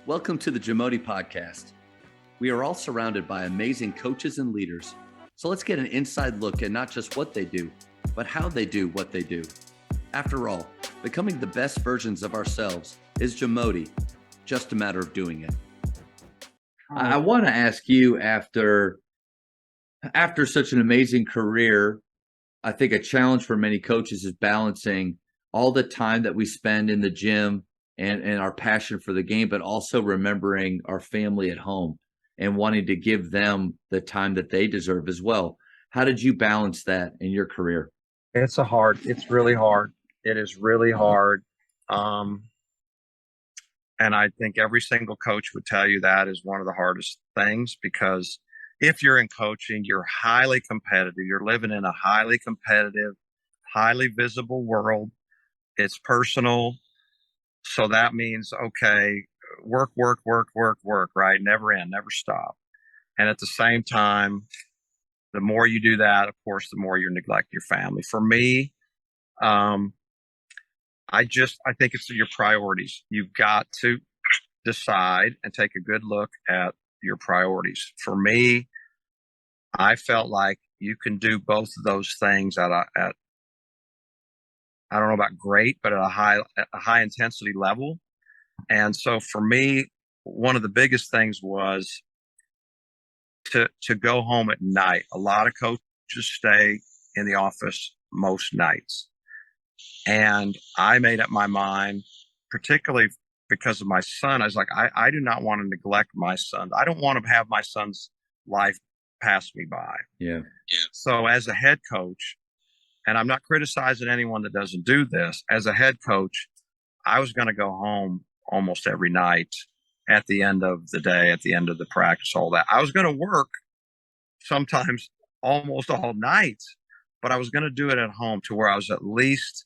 Welcome to the JAMODI podcast. We are all surrounded by amazing coaches and leaders. So let's get an inside look at not just what they do, but how they do what they do. After all, becoming the best versions of ourselves is JAMODI, just a matter of doing it. I want to ask you, after such an amazing career, I think a challenge for many coaches is balancing all the time that we spend in the gym and our passion for the game, but also remembering our family at home and wanting to give them the time that they deserve as well. How did you balance that in your career? It's really hard. It is really hard. And I think every single coach would tell you that is one of the hardest things, because if you're in coaching, you're highly competitive. You're living in a highly competitive, highly visible world. It's personal. So that means, okay, work, right? Never end, never stop. And at the same time, the more you do that, of course, the more you neglect your family. For me, I think it's your priorities. You've got to decide and take a good look at your priorities. For me, I felt like you can do both of those things at I don't know about great, but at a high intensity level. And so for me, one of the biggest things was to go home at night. A lot of coaches stay in the office most nights. And I made up my mind, particularly because of my son. I was like, I do not want to neglect my son. I don't want to have my son's life pass me by. Yeah. So as a head coach, and I'm not criticizing anyone that doesn't do this, as a head coach, I was going to go home almost every night at the end of the day, at the end of the practice, all that. I was going to work sometimes almost all night, but I was going to do it at home to where I was at least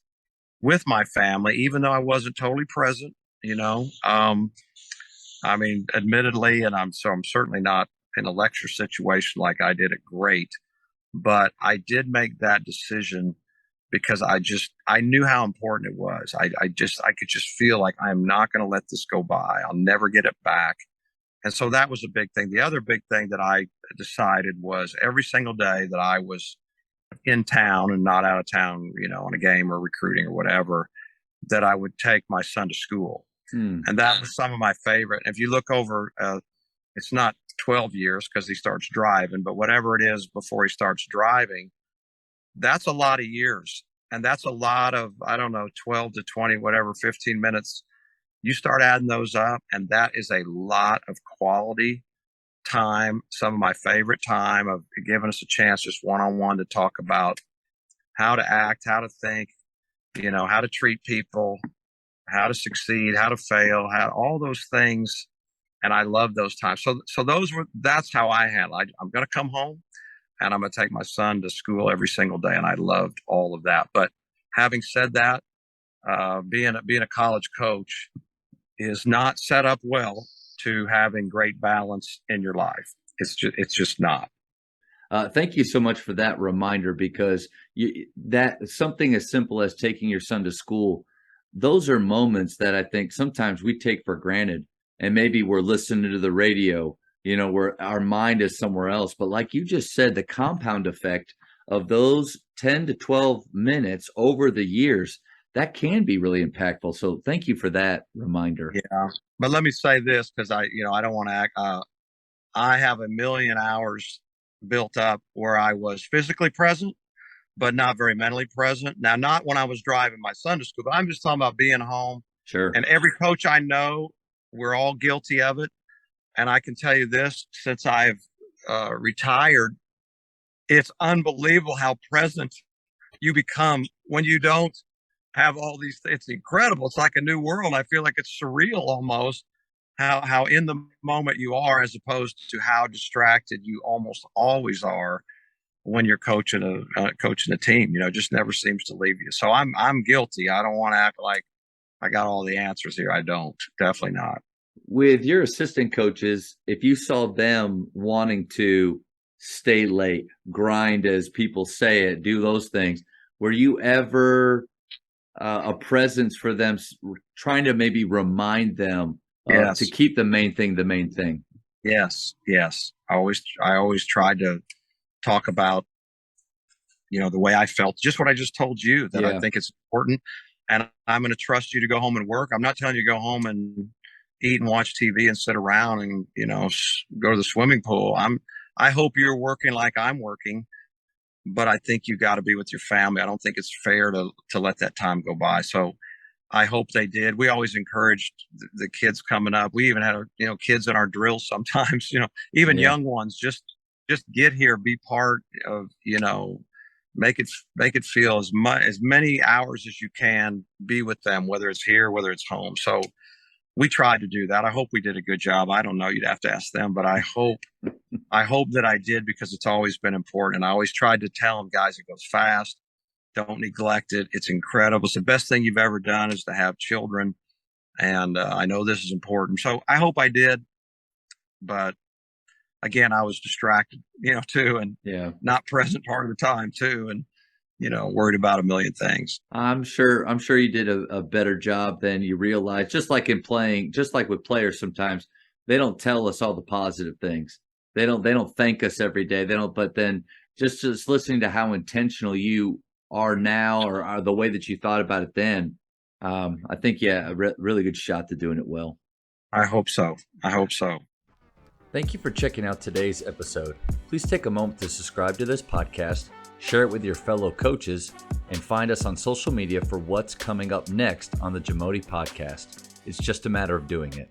with my family, even though I wasn't totally present, I mean, admittedly, and I'm certainly not in a lecture situation like I did it great, but I did make that decision because I knew how important it was. I could just feel like I'm not going to let this go by. I'll never get it back. And so that was a big thing. The other big thing that I decided was every single day that I was in town and not out of town, on a game or recruiting or whatever, that I would take my son to school. And that was some of my favorite. If you look over, it's not 12 years because he starts driving, but whatever it is before he starts driving, that's a lot of years. And that's a lot of, 12 to 20, whatever, 15 minutes. You start adding those up, and that is a lot of quality time. Some of my favorite time of giving us a chance just one-on-one to talk about how to act, how to think, how to treat people, how to succeed, how to fail, how all those things. And I love those times. So that's how I handle it. I'm going to come home and I'm going to take my son to school every single day. And I loved all of that. But having said that, being a college coach is not set up well to having great balance in your life. It's just not. Thank you so much for that reminder, because that something as simple as taking your son to school, those are moments that I think sometimes we take for granted. And maybe we're listening to the radio, where our mind is somewhere else. But like you just said, the compound effect of those 10 to 12 minutes over the years, that can be really impactful. So thank you for that reminder. Yeah. But let me say this, because I don't want to act. I have a million hours built up where I was physically present, but not very mentally present. Now, not when I was driving my son to school, but I'm just talking about being home. Sure. And every coach I know, we're all guilty of it. And I can tell you this, since I've retired, it's unbelievable how present you become when you don't have all these. It's incredible. It's like a new world. I feel like it's surreal almost how in the moment you are, as opposed to how distracted you almost always are when you're coaching a team. It just never seems to leave you. So I'm guilty. I don't want to act like I got all the answers here. I don't. Definitely not. With your assistant coaches, if you saw them wanting to stay late, grind, as people say it, do those things, were you ever a presence for them, trying to maybe remind them to keep the main thing the main thing. Yes. I always tried to talk about, the way I felt, just what I just told you, that I think it's important. And I'm going to trust you to go home and work. I'm not telling you to go home and eat and watch TV and sit around and, go to the swimming pool. I hope you're working like I'm working, but I think you got to be with your family. I don't think it's fair to let that time go by. So I hope they did. We always encouraged the kids coming up. We even had, kids in our drills sometimes, even young ones, just get here, be part of, make it feel as many hours as you can, be with them, whether it's here, whether it's home. So we tried to do that. I hope we did a good job. I don't know. You'd have to ask them, but I hope that I did, because it's always been important. And I always tried to tell them, guys, it goes fast. Don't neglect it. It's incredible. It's the best thing you've ever done is to have children. And I know this is important. So I hope I did. But again, I was distracted, too, and not present part of the time too. And, worried about a million things. I'm sure you did a better job than you realize. Just like in playing, just like with players, sometimes they don't tell us all the positive things. They don't thank us every day. They don't, but then just listening to how intentional you are now, or are the way that you thought about it then, I think, a really good shot to doing it well. I hope so. Thank you for checking out today's episode. Please take a moment to subscribe to this podcast, share it with your fellow coaches, and find us on social media for what's coming up next on the JAMODI podcast. It's just a matter of doing it.